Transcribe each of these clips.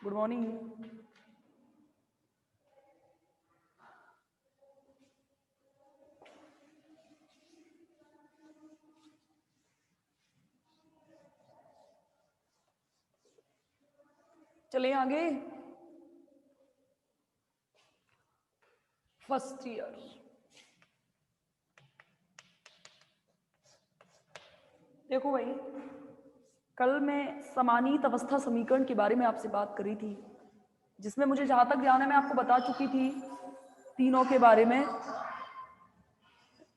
Good morning. चले आगे। First year देखो भाई, कल मैं समानीत अवस्था समीकरण के बारे में आपसे बात करी थी, जिसमें मुझे जहां तक ध्यान है मैं आपको बता चुकी थी तीनों के बारे में।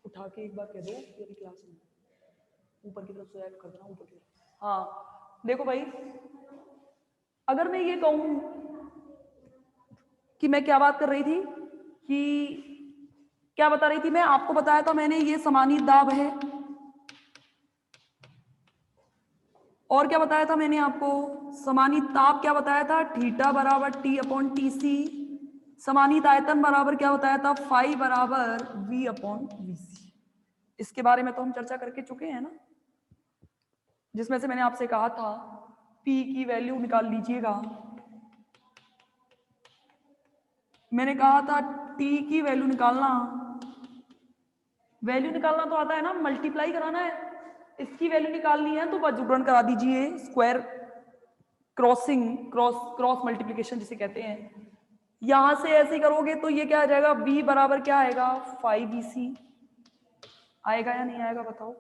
उठा के एक बार कह दो मेरी क्लास में ऊपर की तरफ स्वैप कर देना, ऊपर की तरफ। हाँ देखो भाई, अगर मैं ये कहूं कि मैं क्या बात कर रही थी, कि क्या बता रही थी मैं आपको बताया था मैंने, ये समानीत दाब है। और क्या बताया था मैंने आपको, समानीत ताप क्या बताया था, थीटा बराबर टी अपॉन टी सी। समानीत आयतन बराबर क्या बताया था, फाई बराबर वी अपॉन वी सी। इसके बारे में तो हम चर्चा करके चुके हैं ना, जिसमें से मैंने आपसे कहा था पी की वैल्यू निकाल लीजिएगा। मैंने कहा था टी की वैल्यू निकालना तो आता है ना, मल्टीप्लाई कराना है। इसकी वैल्यू निकालनी है तो बजूगण करा दीजिए, स्क्वायर क्रॉस मल्टीप्लीकेशन जिसे कहते हैं। यहां से ऐसे करोगे तो ये क्या आ जाएगा, v बराबर क्या आएगा, 5bc आएगा या नहीं आएगा बताओ।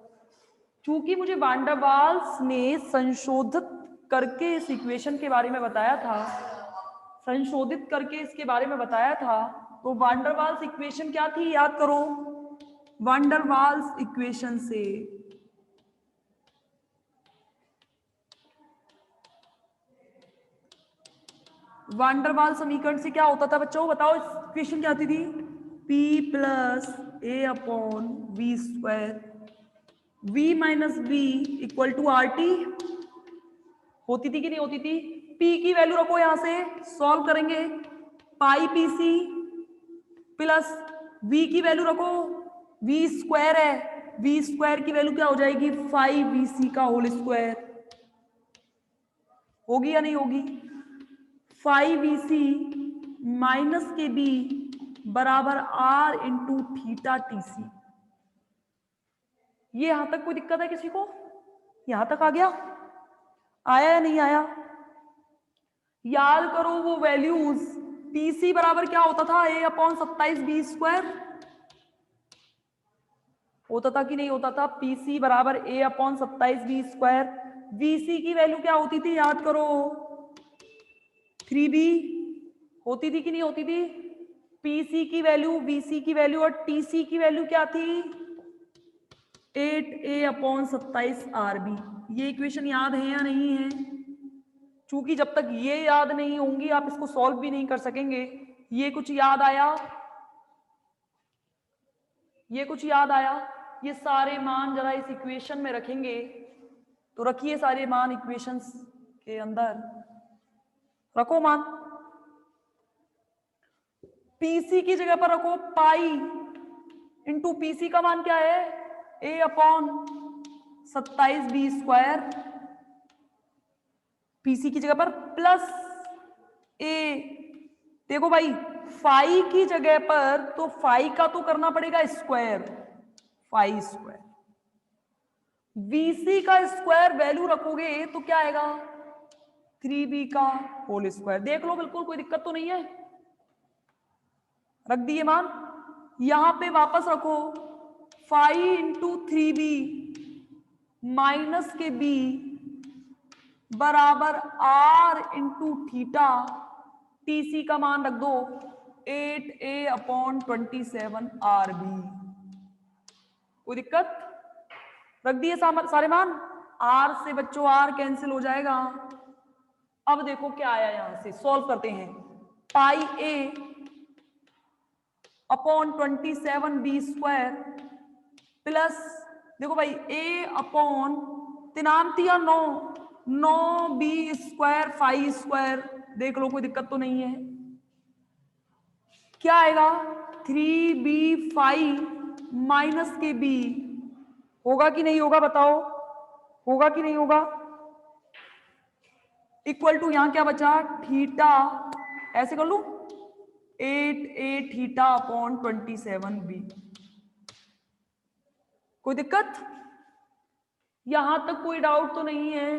चूंकि मुझे वान डर वाल्स ने संशोधित करके इस इक्वेशन के बारे में बताया था, संशोधित करके इसके बारे में बताया था, तो वान डर वाल्स इक्वेशन क्या थी याद करो। वान डर वाल्स इक्वेशन से वान डर वाल्स समीकरण से क्या होता था बच्चों, बताओ इक्वेशन क्या आती थी, p plus a upon v square, v minus b equal to R T. होती थी कि नहीं होती थी। p की वैल्यू रखो, यहां से सॉल्व करेंगे, पाई पी सी प्लस v की वैल्यू रखो, v स्क्वायर है, v स्क्वायर की वैल्यू क्या हो जाएगी, 5bc का होल स्क्वायर। होगी या नहीं होगी, 5bc माइनस के b बराबर r into theta T C. ये यहां तक कोई दिक्कत है किसी को, यहां तक आ गया, आया या नहीं आया। याद करो वो वैल्यूज, टीसी बराबर क्या होता था, a अपॉन 27b स्क्वायर होता था कि नहीं होता था, पीसी बराबर a upon 27b square. VC की वैल्यू क्या होती थी याद करो, 3b होती थी कि नहीं होती थी। पीसी की वैल्यू, वीसी की वैल्यू और टीसी की वैल्यू क्या थी, 8a अपॉन 27rb। ये इक्वेशन याद है या नहीं है। चूंकि जब तक ये याद नहीं होंगी आप इसको सॉल्व भी नहीं कर सकेंगे। ये कुछ याद आया, ये कुछ याद आया। ये सारे मान जरा इस इक्वेशन में रखेंगे, तो रखिए सारे मान इक्वेशंस के अंदर, रखो मान। पीसी की जगह पर रखो पाई इंटू पीसी का मान क्या है, a upon 27b square, PC की जगह पर प्लस a। देखो भाई, फाई की जगह पर तो फाई का तो करना पड़ेगा स्क्वायर, फाई स्क्वायर। वीसी का स्क्वायर वैल्यू रखोगे तो क्या आएगा, 3b का होल स्क्वायर। देख लो बिल्कुल कोई दिक्कत तो नहीं है, रख दिए मान। यहां पे वापस रखो, 5 इंटू 3b माइनस के b बराबर r इंटू थीटा, टीसी का मान रख दो 8a अपॉन 27rb। कोई दिक्कत, रख दिए सारे मान। r से बच्चों r कैंसिल हो जाएगा। अब देखो क्या आया, यहां से सॉल्व करते हैं, पाई a upon 27b square plus, देखो भाई a अपॉन तिनामती और 9b स्क्वायर 5 स्क्वायर। देख लो कोई दिक्कत तो नहीं है। क्या आएगा, 3b5 माइनस के b, होगा कि नहीं होगा बताओ, होगा कि नहीं होगा। इक्वल टू यहां क्या बचा, थीटा, ऐसे कर लू 8a थीटा अपॉन 27b। कोई दिक्कत, यहां तक कोई डाउट तो नहीं है?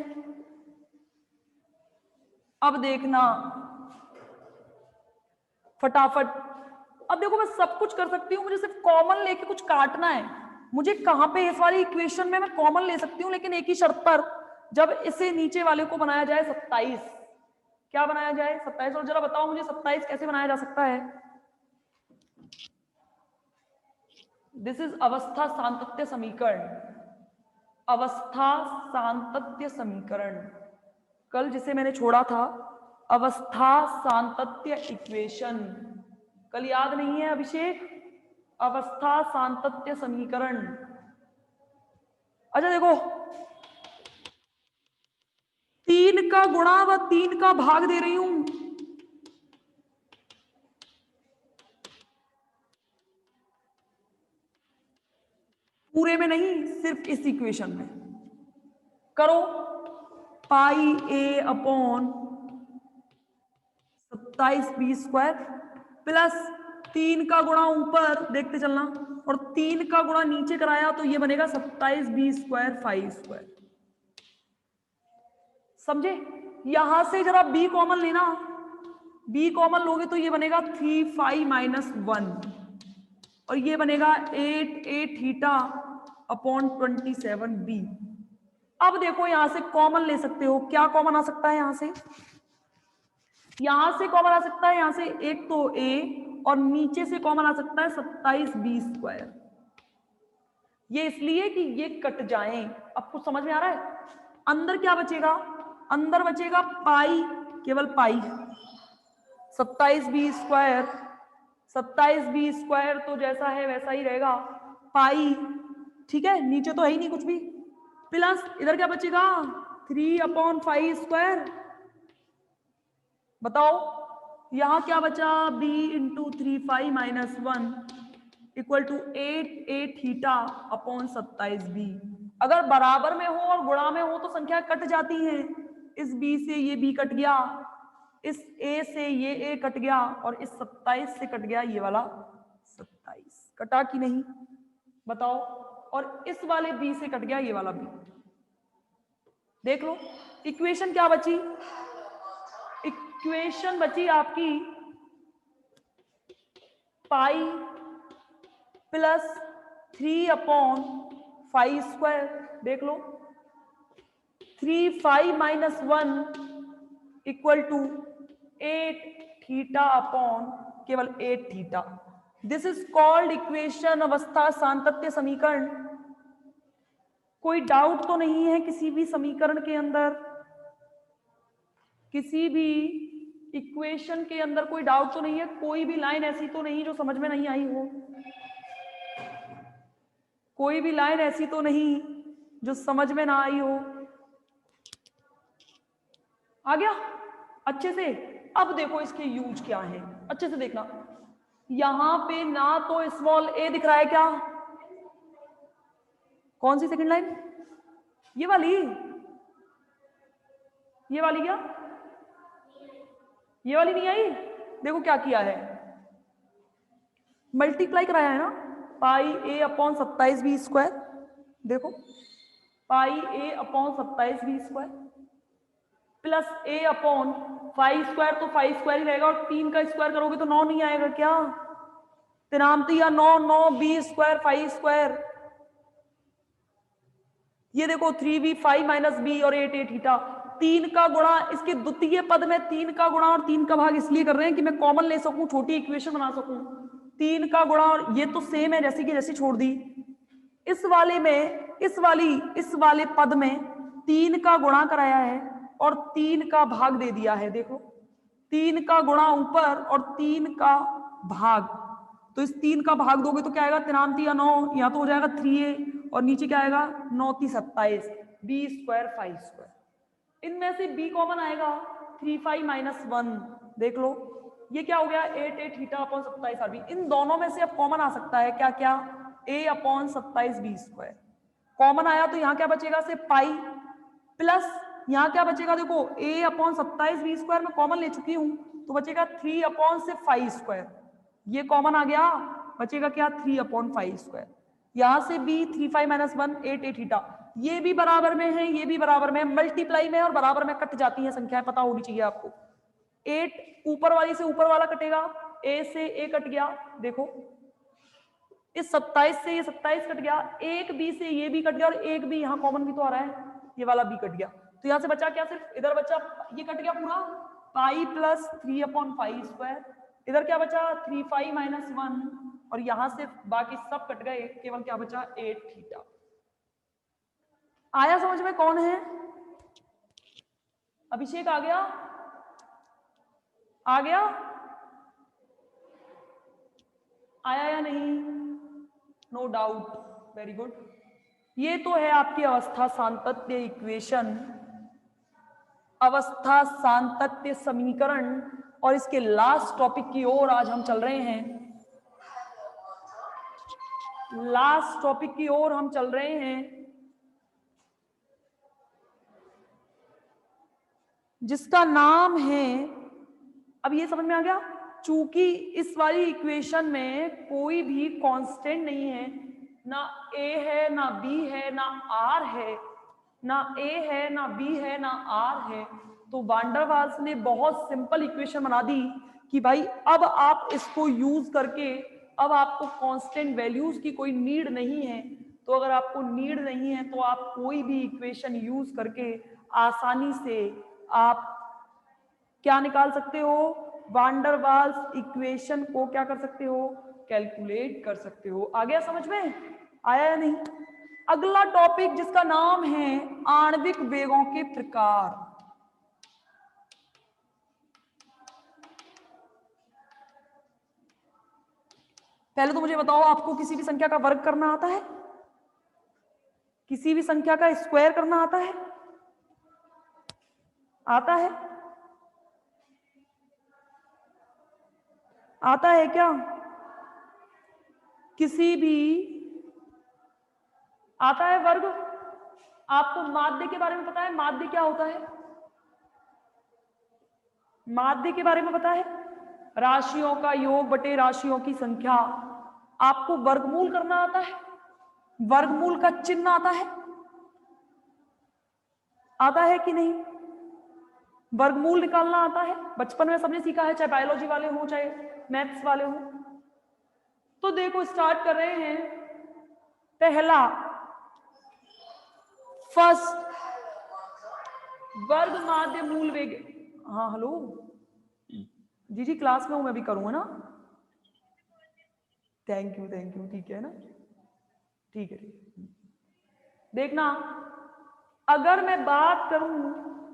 अब देखना फटाफट। अब देखो मैं सब कुछ कर सकती हूँ, मुझे सिर्फ कॉमन लेके कुछ काटना है। मुझे कहां पे इस वाली इक्वेशन में मैं कॉमन ले सकती हूँ, लेकिन एक ही शर्त पर, जब इसे नीचे वाले को बनाया जाए 27। क्या बनाया जाए 27? और जरा बताओ मुझे 27 कैसे बनाया जा सकता है? दिस इज अवस्था सांतत्य समीकरण। अवस्था सांतत्य समीकरण, कल जिसे मैंने छोड़ा था अवस्था सांतत्य इक्वेशन, कल याद नहीं है अभिषेक? अवस्था सांतत्य समीकरण। अच्छा देखो, 3 का गुणा व 3 का भाग दे रही हूं। पूरे में नहीं, सिर्फ इस इक्वेशन में करो। पाई a upon 27b square plus 3 का गुणा ऊपर देखते चलना, और 3 का गुणा नीचे कराया तो ये बनेगा 27b स्क्वायर 5 स्क्वायर। समझे? यहां से जरा b कॉमन लेना, b कॉमन लोगे तो ये बनेगा 3 माइनस 1, और ये बनेगा 8a थीटा अपॉन 27b। अब देखो यहां से कॉमन ले सकते हो, क्या कॉमन आ सकता है यहां से? यहां से कॉमन आ सकता है, यहां से एक तो a, और नीचे से कॉमन आ सकता है 27b स्क्वायर। ये इसलिए कि ये कट जाएं। अब कुछ समझ में आ रहा है? अंदर क्या बचेगा? अंदर बचेगा पाई, केवल पाई, 27b स्क्वायर। 27b स्क्वायर तो जैसा है वैसा ही रहेगा, पाई, ठीक है, नीचे तो है ही नहीं कुछ भी, प्लस इधर क्या बचेगा 3/5 स्क्वायर। बताओ यहां क्या बचा, b into 3 minus 1 equal to 8a theta upon 27b। अगर बराबर में हो और गुणा में हो तो संख्या कट जाती है। इस b से ये b कट गया, इस a से ये a कट गया, और इस 27 से कट गया ये वाला 27। कटा कि नहीं बताओ? और इस वाले b से कट गया ये वाला b। देख लो इक्वेशन क्या बची, इक्वेशन बची आपकी पाई प्लस 3/5 स्क्वायर। देख लो 3 minus 1 equal to 8 theta upon केवल 8 theta. This is called equation अवस्था सांतत्य समीकरण। कोई डाउट तो नहीं है किसी भी समीकरण के अंदर? किसी भी इक्वेशन के अंदर कोई डाउट तो नहीं है? कोई भी लाइन ऐसी तो नहीं जो समझ में नहीं आई हो? कोई भी लाइन ऐसी तो नहीं जो समझ में ना आई हो? आ गया अच्छे से? अब देखो इसके यूज क्या है, अच्छे से देखना। यहां पे ना तो स्मॉल a दिख रहा है क्या? कौन सी सेकंड लाइन? ये वाली, ये वाली क्या? ये वाली नहीं आई? देखो क्या किया है, मल्टीप्लाई कराया है ना, पाई a अपॉन 27b स्क्वायर। देखो पाई a upon 27b square plus a upon 5 square, तो 5 स्क्वायर ही रहेगा, और 3 का स्क्वायर करोगे तो 9 नहीं आएगा क्या? तिनामतिया 9 9 b स्क्वायर 5 स्क्वायर। ये देखो 3b 5 माइनस b और 8 8 थीटा। 3 का गुणा, इसके द्वितीय पद में 3 का गुणा और 3 का भाग इसलिए कर रहे हैं कि मैं कॉमन ले सकूं, छोटी इक्वेशन बना सकूं। 3 का गुणा, और ये तो सेम है जैसी की जैसी छोड़ दी। इस वाले में, इस वाले पद में 3 का गुणा कराया है और 3 का भाग दे दिया है। देखो 3 का गुणा ऊपर और 3 का भाग, तो इस 3 का भाग दोगे तो क्या आएगा, 3 या 9, या तो हो जाएगा 3a, और नीचे क्या आएगा 9 3 27 b स्क्वायर 5 स्क्वायर। इनमें से b कॉमन आएगा 3 5 माइनस 1। देख लो ये क्या हो गया 8 8 थीटा अपॉन 27 आरबी। इन दोनों में से अब कॉमन आ सकता है क्या क्या, a upon 27 b square. Common आया तो यहाँ क्या बचेगा, से पाई प्लस यहाँ क्या बचेगा, देखो a अपॉन 27 v स्क्वायर में कॉमन ले चुकी हूं, तो बचेगा 3 अपॉन से 5 स्क्वायर, ये कॉमन आ गया, बचेगा क्या 3 अपॉन 5 स्क्वायर। यहाँ से b 3 5 माइनस 1 8 8 थीटा, ये भी बराबर में है, ये भी बराबर में, मल्टीप्लाई में और बराबर में कट जाती है संख्याएं, पता होनी चाहिए आपको। 8 ऊपर वाली से ऊपर वाला कटेगा, a से a कट गया, देखो इस 27 से ये 27 कट गया, एक b से ये भी कट गया, और एक b यहाँ कॉमन भी तो आ रहा है, ये वाला b कट गया, तो यहाँ से बचा क्या, सिर्फ इधर बचा, ये कट गया पूरा पाई प्लस 3 अपॉन 5 स्क्वायर, इधर क्या बचा 3 5 माइनस 1, और यहां से बाकी सब कट गए, केवल क्या बचा 8 थीटा। आया समझ में कौन है? अभिषेक आ गया, आ गया, आया या नहीं? No doubt, very good. ये तो है आपकी अवस्था सांतत्य इक्वेशन, अवस्था सांतत्य समीकरण, और इसके लास्ट टॉपिक की ओर आज हम चल रहे हैं, लास्ट टॉपिक की ओर हम चल रहे हैं, जिसका नाम है, अब ये समझ में आ गया, चूंकि इस वाली इक्वेशन में कोई भी कांस्टेंट नहीं है, ना a है ना b है ना r है, ना a है ना b है ना r है, तो वान डर वाल्स ने बहुत सिंपल इक्वेशन बना दी कि भाई अब आप इसको यूज करके, अब आपको कांस्टेंट वैल्यूज की कोई नीड नहीं है, तो अगर आपको नीड नहीं है तो आप कोई भी इक्वेशन यूज करके आसानी से आप क्या निकाल सकते हो, वान डर वाल्स इक्वेशन को क्या कर सकते हो, कैलकुलेट कर सकते हो। आ गया समझ में, आया या नहीं? अगला टॉपिक जिसका नाम है आणविक वेगों के प्रकार। पहले तो मुझे बताओ, आपको किसी भी संख्या का वर्ग करना आता है? किसी भी संख्या का स्क्वायर करना आता है? आता है? आता है क्या? किसी भी आता है वर्ग? आपको माध्य के बारे में पता है? माध्य क्या होता है? माध्य के बारे में पता है? राशियों का योग बटे राशियों की संख्या। आपको वर्गमूल करना आता है? वर्गमूल का चिन्ह आता है? आता है कि नहीं? वर्गमूल निकालना आता है? बचपन में सबने सीखा है, चाहे बायोलॉजी वाले हो चाहे मैथ्स वाले हो। तो देखो स्टार्ट कर रहे हैं, पहला फर्स्ट वर्ग माध्य मूल वेग। हाँ हेलो जी, जी क्लास में हूं, मैं भी करूंगा ना, थैंक यू ठीक है ना, ठीक है ठीक। देखना, अगर मैं बात करूं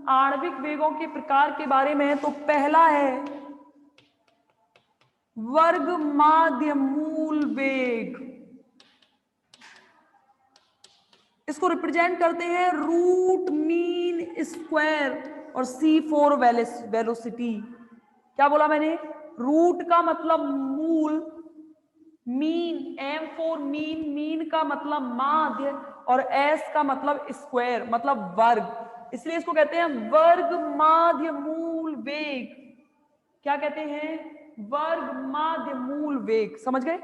आणविक वेगों के प्रकार के बारे में, तो पहला है वर्ग माध्य मूल वेग, इसको रिप्रेजेंट करते हैं रूट मीन स्क्वायर और C4 वेलोसिटी। क्या बोला मैंने? रूट का मतलब मूल, मीन M4 मीन, मीन का मतलब माध्य, और S का मतलब स्क्वायर मतलब वर्ग, इसलिए इसको कहते हैं वर्ग माध्य मूल वेग। क्या कहते हैं? वर्ग माध्य मूल वेग। समझ गए?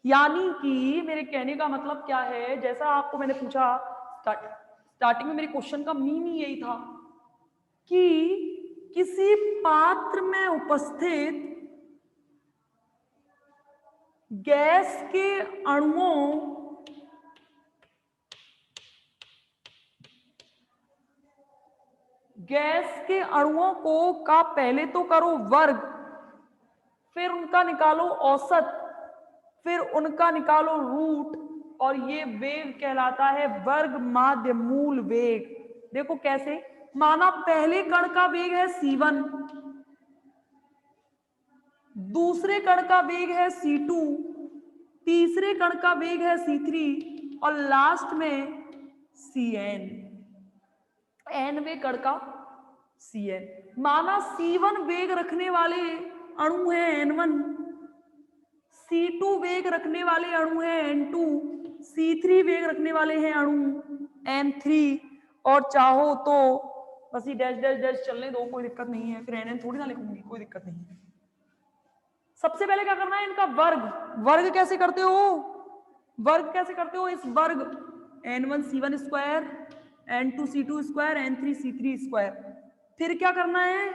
यानी कि मेरे कहने का मतलब क्या है, जैसा आपको मैंने पूछा स्टार्टिंग में, मेरे क्वेश्चन का मीन ही यही था कि किसी पात्र में उपस्थित गैस के अणुओं को का पहले तो करो वर्ग, फिर उनका निकालो औसत, फिर उनका निकालो रूट, और ये वेग कहलाता है वर्ग माध्य मूल वेग। देखो कैसे, माना पहले कण का वेग है C1, दूसरे कण का वेग है C2, तीसरे कण का वेग है C3, और लास्ट में Cn, nवे कण का Cn। माना C1 वेग रखने वाले अणु है N1, C2 वेग रखने वाले अणु है N2, C3 वेग रखने वाले हैं अणु N3, और चाहो तो बस ये डैश डैश डैश चलने दो, कोई दिक्कत नहीं है, फिर एन थोड़ी ना लिखूंगी, कोई दिक्कत नहीं है। सबसे पहले क्या करना है, इनका वर्ग। वर्ग कैसे करते हो, वर्ग कैसे करते हो, इस वर्ग n1c1 square, n2c2 square, n3c3 square. फिर क्या करना है,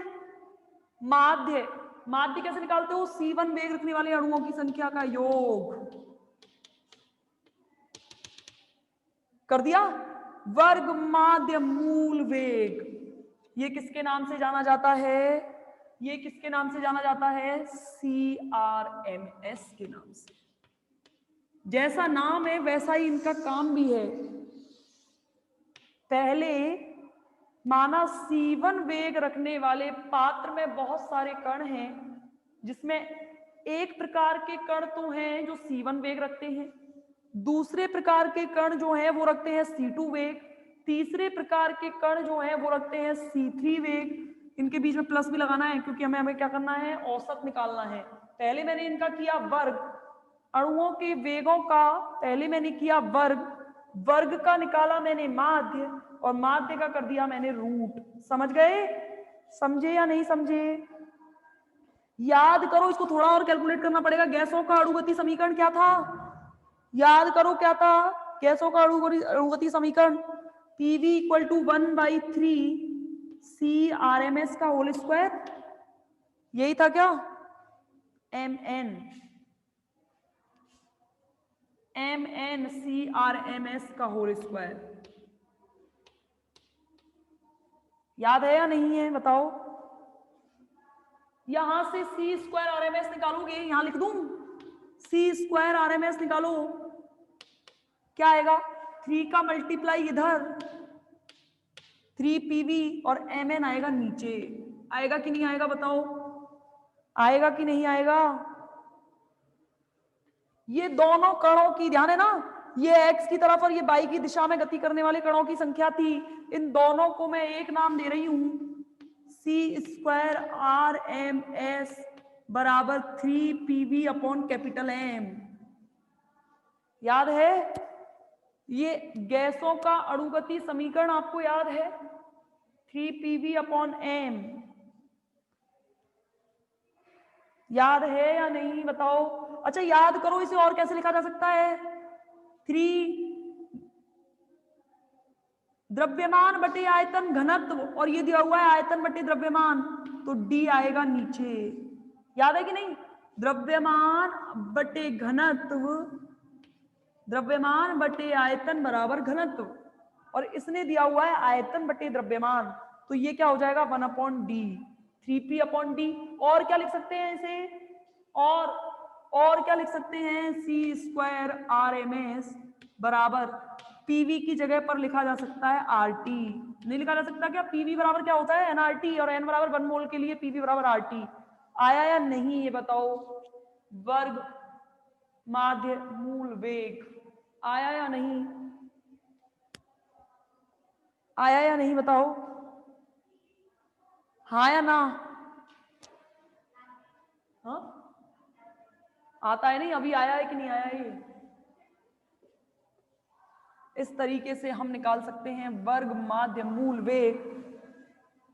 माध्य। माध्य कैसे निकालते हो, c1 वेग रखने वाले अणुओं की संख्या का योग कर दिया, वर्ग माध्य मूल वेग। ये किसके नाम से जाना जाता है, ये किसके नाम से जाना जाता है, CRMS के नाम से। जैसा नाम है वैसा ही इनका काम भी है। पहले माना C1 वेग रखने वाले पात्र में बहुत सारे कण हैं, जिसमें एक प्रकार के कण तो हैं जो C1 वेग रखते हैं, दूसरे प्रकार के कण जो हैं वो रखते हैं C2 वेग, तीसरे प्रकार के कण जो हैं वो रखते हैं C3 वेग। इनके बीच में प्लस भी लगाना है क्योंकि हमें क्या करना है, औसत निकालना है। पहले मैंने इनका किया वर्ग, अणुओं के वेगों का पहले मैंने किया वर्ग, वर्ग का निकाला मैंने माध्य, और माध्य का कर दिया मैंने रूट। समझ गए, समझे या नहीं समझे, याद करो, इसको थोड़ा और कैलकुलेट करना पड़ेगा। गैसों का अणुगति समीकरण क्या था, याद करो क्या था, गैसों का अणुगति समीकरण PV इक्वल टू 1/3 CRMS का होल स्क्वायर, यही था क्या, MN CRMS का होल स्क्वायर। याद है या नहीं है बताओ, यहां से C स्क्वायर RMS निकालोगे, यहां लिख दूं C स्क्वायर RMS निकालो, क्या आएगा, 3 का मल्टीप्लाई इधर 3PV और MN आएगा नीचे, आएगा कि नहीं आएगा बताओ, आएगा कि नहीं आएगा। ये दोनों कणों की, ध्यान है ना, ये x की तरफ और ये y की दिशा में गति करने वाले कणों की संख्या थी। इन दोनों को मैं एक नाम दे रही हूं, C स्क्वायर RMS बराबर 3PV अपॉन कैपिटल M। याद है, ये गैसों का अणुगति समीकरण आपको याद है, 3PV अपॉन M। याद है या नहीं बताओ। अच्छा याद करो, इसे और कैसे लिखा जा सकता है, 3 द्रव्यमान बटे आयतन घनत्व, और ये दिया हुआ है आयतन बटे द्रव्यमान, तो D आएगा नीचे। याद है कि नहीं, द्रव्यमान बटे घनत्व, द्रव्यमान बटे आयतन बराबर घनत्व, और इसने दिया हुआ है आयतन बटे द्रव्यमान, तो ये क्या हो जाएगा 1/D, 3P अपॉन D। और क्या लिख सकते हैं इसे, और क्या लिख सकते हैं, C स्क्वायर RMS बराबर PV की जगह पर लिखा जा सकता है RT। नहीं लिखा जा सकता क्या, PV बराबर क्या होता है nRT, और N बराबर 1 मोल के लिए PV बराबर RT। आया या नहीं ये बताओ, वर्ग माध्य मूल वेग आया या नहीं, आया या नहीं बताओ, हाँ या ना, हाँ आता है नहीं, अभी आया है कि नहीं आया ये। इस तरीके से हम निकाल सकते हैं वर्ग माध्य मूल वेग।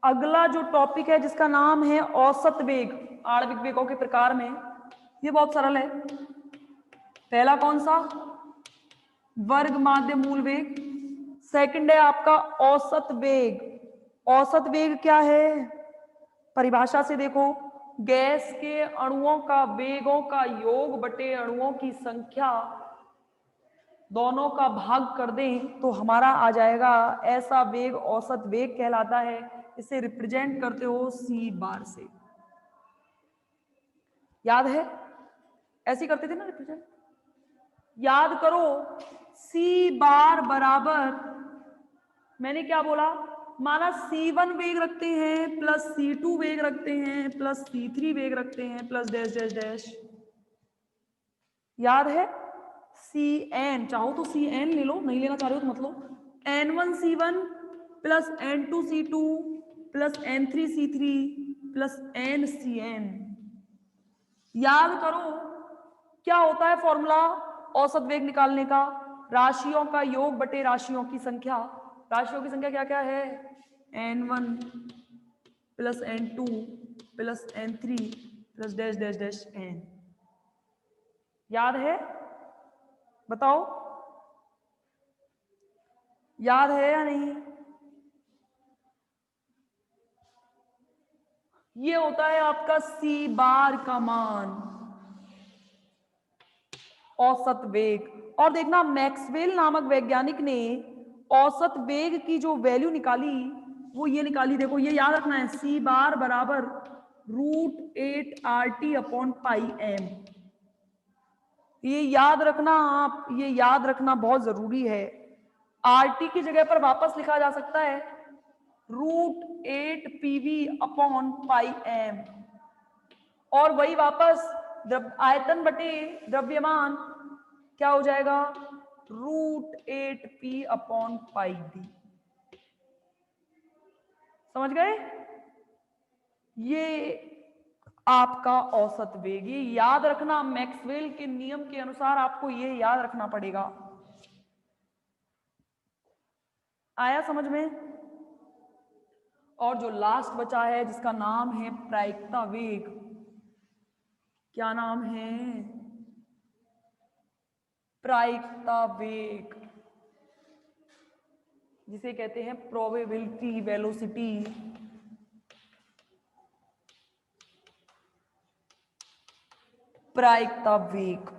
अगला जो टॉपिक है जिसका नाम है औसत वेग आणविक वेगों के प्रकार में, ये बहुत सरल है। पहला कौन सा, वर्ग माध्य मूल वेग, सेकंड है आपका औसत वेग। औसत वेग क्या है, परिभाषा से देखो, गैस के अणुओं का वेगों का योग बटे अणुओं की संख्या, दोनों का भाग कर दें तो हमारा आ जाएगा, ऐसा वेग औसत वेग कहलाता है। इसे रिप्रेजेंट करते हो C बार से, याद है, ऐसे करते थे ना रिप्रेजेंट, याद करो। C बार बराबर, मैंने क्या बोला, माना C1 वेग रखते हैं प्लस C2 वेग रखते हैं प्लस C3 वेग रखते हैं प्लस डैश डैश डैश, याद है, Cn, चाहो तो Cn ले लो, नहीं लेना चाह रहे हो तो मत लो, N1C1 plus N2C2 plus N3C3 plus NCn। याद करो क्या होता है फॉर्मूला औसत वेग निकालने का, राशियों का योग बटे राशियों की संख्या। राशियों की संख्या क्या क्या है, n1 plus n2 plus n3 plus dash dash dash n। याद है? बताओ, याद है या नहीं? ये होता है आपका सी बार का मान, औसत वेग। और देखना, मैक्सवेल नामक वैज्ञानिक ने औसत वेग की जो वैल्यू निकाली वो ये निकाली, देखो ये याद रखना है, सी बार बराबर √8 RT अपॉन पाई एम। ये याद रखना, आप ये याद रखना बहुत जरूरी है। RT की जगह पर वापस लिखा जा सकता है √8 PV अपॉन पाई एम, और वही वापस आयतन बटे द्रव्यमान क्या हो जाएगा, √8P अपॉन पाई D। समझ गए? ये आपका औसत वेग, ये याद रखना, मैक्सवेल के नियम के अनुसार आपको ये याद रखना पड़ेगा। आया समझ में? और जो लास्ट बचा है जिसका नाम है प्रायिकता वेग, क्या नाम है? प्रायिकता वेग, जिसे कहते हैं प्रोबेबिलिटी वेलोसिटी। प्रायिकता वेग।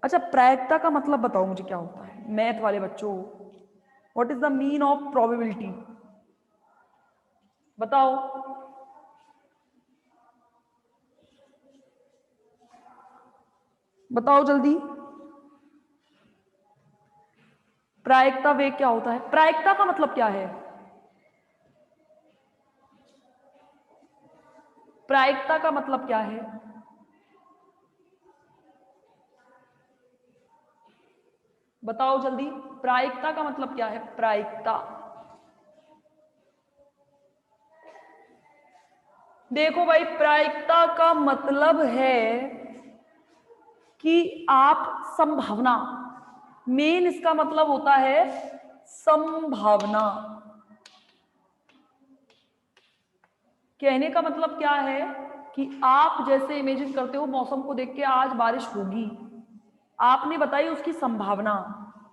अच्छा, प्रायिकता का मतलब बताओ मुझे क्या होता है, मैथ वाले बच्चों। What is the mean of probability? बताओ। बताओ जल्दी, प्रायिकता वेग क्या होता है? प्रायिकता का मतलब क्या है? प्रायिकता का मतलब क्या है? बताओ जल्दी, प्रायिकता का मतलब क्या है? प्रायिकता, देखो भाई, प्रायिकता का मतलब है कि आप संभावना, मेन इसका मतलब होता है संभावना। कहने का मतलब क्या है कि आप जैसे इमेजिन करते हो मौसम को देख के आज बारिश होगी, आपने बताई उसकी संभावना,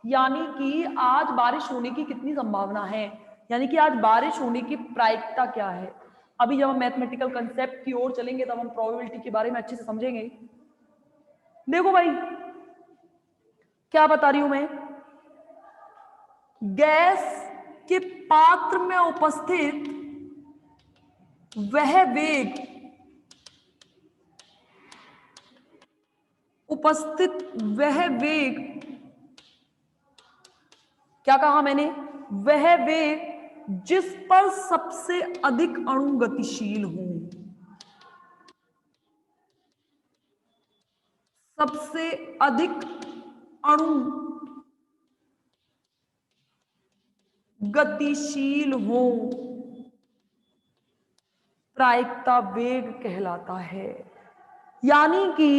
यानी कि आज बारिश होने की कितनी संभावना है, यानी कि आज बारिश होने की प्रायिकता क्या है। अभी जब हम मैथमेटिकल कंसेप्ट की ओर चलेंगे तब हम प्रोबेबिलिटी के बारे में अच्छे से समझेंगे। देखो भाई, क्या बता रही हूं मैं, गैस के पात्र में उपस्थित वह वेग, क्या कहा मैंने? वह वेग जिस पर सबसे अधिक अणु गतिशील हो, सबसे अधिक अणु गतिशील हो, प्रायिकता वेग कहलाता है। यानी कि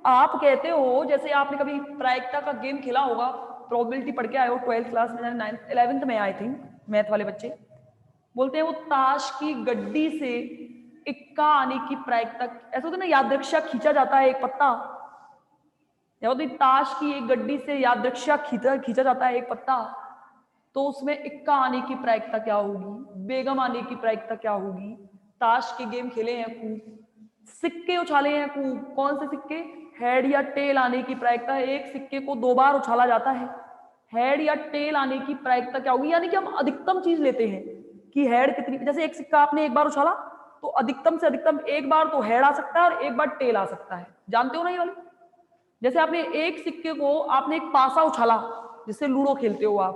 आप कहते हो, जैसे आपने कभी प्रायिकता का गेम खेला होगा, प्रोबेबिलिटी पढ़ के आए हो 12th क्लास में, 9th 11th में, आई थिंक, मैथ वाले बच्चे बोलते हैं वो ताश की गड्डी से इक्का आने की प्रायिकता, ऐसा होता है ना, यादृच्छिक खींचा जाता है एक पत्ता, या होती ताश की एक गड्डी से यादृच्छिक खींचा जाता है एक पत्ता, तो उसमें इक्का आने की प्रायिकता क्या होगी, बेगम आने की प्रायिकता क्या होगी। ताश के गेम खेले हैं खूब, सिक्के उछाले हैं खूब, कौन से सिक्के? हेड या टेल आने की प्रायिकता है, एक सिक्के को 2 बार उछाला जाता है, हेड या टेल आने की प्रायिकता क्या होगी। यानी कि हम अधिकतम चीज लेते हैं कि हेड कितनी, जैसे एक सिक्का आपने एक बार उछाला तो अधिकतम से अधिकतम एक बार तो हेड आ सकता है और एक बार टेल आ सकता है, जानते हो ना ये वाली। जैसे आपने एक सिक्के को, आपने एक पासा उछाला, जिससे लूडो खेलते हो आप,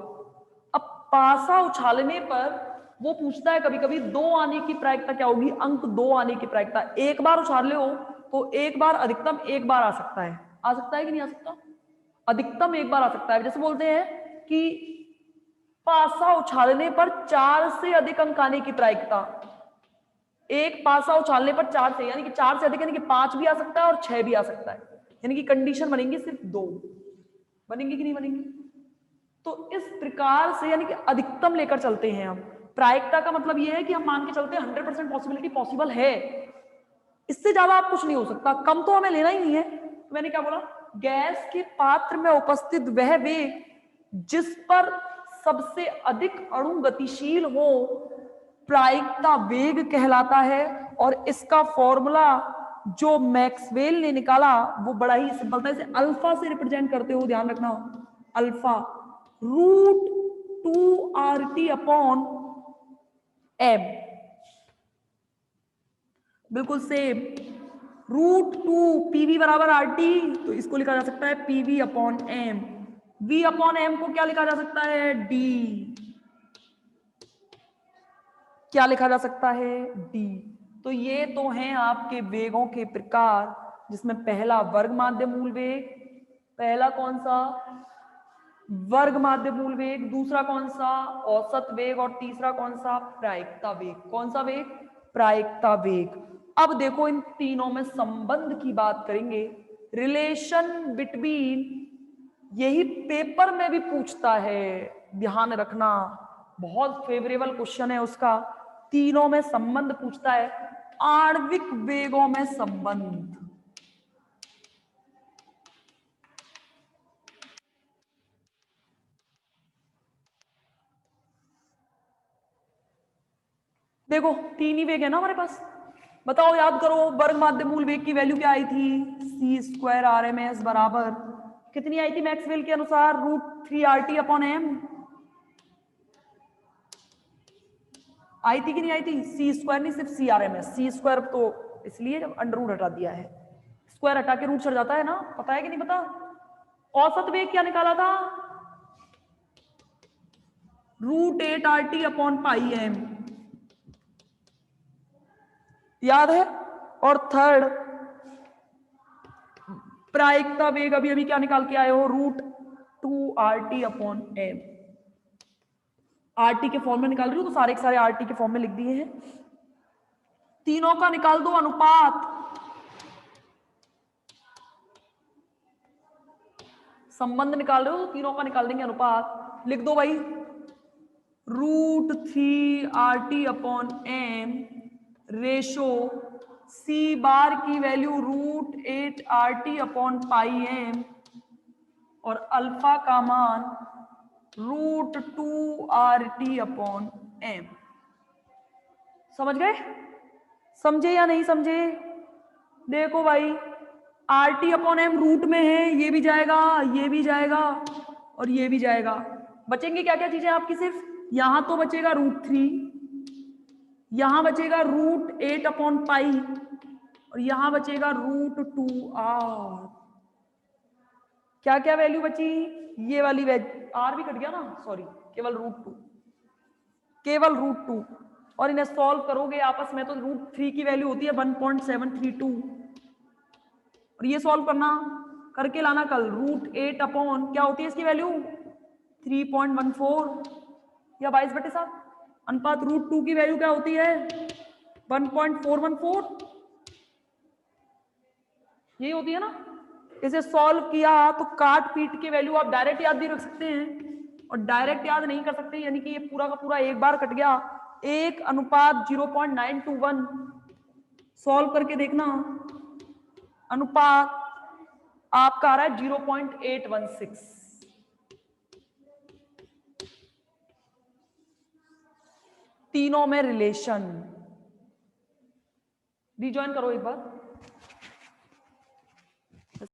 अब पासा उछालने पर वो पूछता है कभी कभी 2 आने की प्रायिकता क्या होगी, अंक 2 आने की प्रायिकता। एक बार उछाल ले हो तो एक बार अधिकतम एक बार आ सकता है, आ सकता है कि नहीं आ सकता? अधिकतम एक बार आ सकता है। जैसे बोलते हैं कि पासा उछालने पर 4 से अधिक अंक आने की प्रायिकता, एक पासा उछालने पर 4 से, यानी कि 4 से अधिक, यानी कि 5 भी आ सकता है और 6 भी आ सकता है, यानी कि कंडीशन बनेंगी सिर्फ 2, बनेंगी कि नहीं बनेंगी? तो इस प्रकार से यानी कि अधिकतम लेकर चलते हैं हम। प्रायिकता का मतलब ये है कि हम मान के चलते हैं 100% पॉसिबिलिटी पॉसिबल है, इससे ज्यादा आप कुछ नहीं हो सकता, कम तो हमें लेना ही नहीं है। तो मैंने क्या बोला, गैस के पात्र में उपस्थित वह वेग जिस पर सबसे अधिक अणु गतिशील हो प्रायिकता वेग कहलाता है। और इसका फॉर्मूला जो मैक्सवेल ने निकाला वो बड़ा ही सिंपल था, इसे अल्फा से रिप्रेजेंट करते हो, ध्यान रखना, अल्फा √2RT अपॉन एम, बिल्कुल सेम, √2 पीवी बराबर RT, तो इसको लिखा जा सकता है PV upon M. V upon M को क्या लिखा जा सकता है, D, क्या लिखा जा सकता है, D। तो ये तो हैं आपके वेगों के प्रकार, जिसमें पहला वर्ग माध्य मूल वेग, पहला कौन सा, वर्ग माध्य मूल वेग, दूसरा कौन सा, औसत वेग, और तीसरा कौन सा, प्रायिकता वेग। कौन सा वेग, प्रायिकता वेग। अब देखो इन तीनों में संबंध की बात करेंगे, रिलेशन बिटवीन, यही पेपर में भी पूछता है, ध्यान रखना, बहुत फेवरेबल क्वेश्चन है उसका। तीनों में संबंध पूछता है, आणविक वेगों में संबंध। देखो तीन ही वेग है ना हमारे पास, बताओ, याद करो, वर्ग माध्य मूल वेग की वैल्यू क्या आई थी, c²RMS बराबर कितनी आई थी मैक्सवेल के अनुसार, √3RT अपॉन एम। आई थी कि नहीं आई थी, c² नहीं, सिर्फ CRMS, c² तो इसलिए जब अंडर रूट हटा दिया है, स्क्वायर हटा के रूट चढ़ जाता है ना, पता है कि नहीं पता। औसत वेग क्या निकाला था, √8RT अपॉन पाई एम, याद है। और थर्ड प्रायिकता वेग अभी अभी क्या निकाल के आए हो, √2RT अपॉन एम। RT के फॉर्म में निकाल रही हूँ तो सारे के सारे RT के फॉर्म में लिख दिए हैं। तीनों का निकाल दो अनुपात, संबंध निकाल रहे हो तो तीनों का निकाल देंगे अनुपात, लिख दो भाई, √3RT upon M ratio C bar की value √8RT upon pi M, और अल्फा का मान √2RT अपॉन एम। समझ गए, समझे या नहीं समझे। देखो भाई RT अपॉन एम रूट में है, ये भी जाएगा, ये भी जाएगा, और ये भी जाएगा। बचेंगे क्या क्या चीजें आपकी, सिर्फ यहां तो बचेगा √3, यहां बचेगा √8 अपॉन पाई, और यहां बचेगा √2R। क्या क्या वैल्यू बची, ये वाली R भी कट गया ना, सॉरी, केवल √2, केवल √2। और इन्हें सॉल्व करोगे आपस में तो √3 की वैल्यू होती है 1.732, और ये सॉल्व करना, करके लाना कल, √8 अपॉन क्या होती है इसकी वैल्यू 3.14 या 22/7, अनुपात √2 की वैल्यू क्या होती है 1.414, यही होती है ना। इसे सॉल्व किया तो काट पीट के वैल्यू आप डायरेक्ट याद भी रख सकते हैं, और डायरेक्ट याद नहीं कर सकते, यानी कि ये पूरा का पूरा एक बार कट गया, 1:0.921, सॉल्व करके देखना, अनुपात आपका आ रहा है 0.816। तीनों में रिलेशन, रिजॉइन करो एक बार,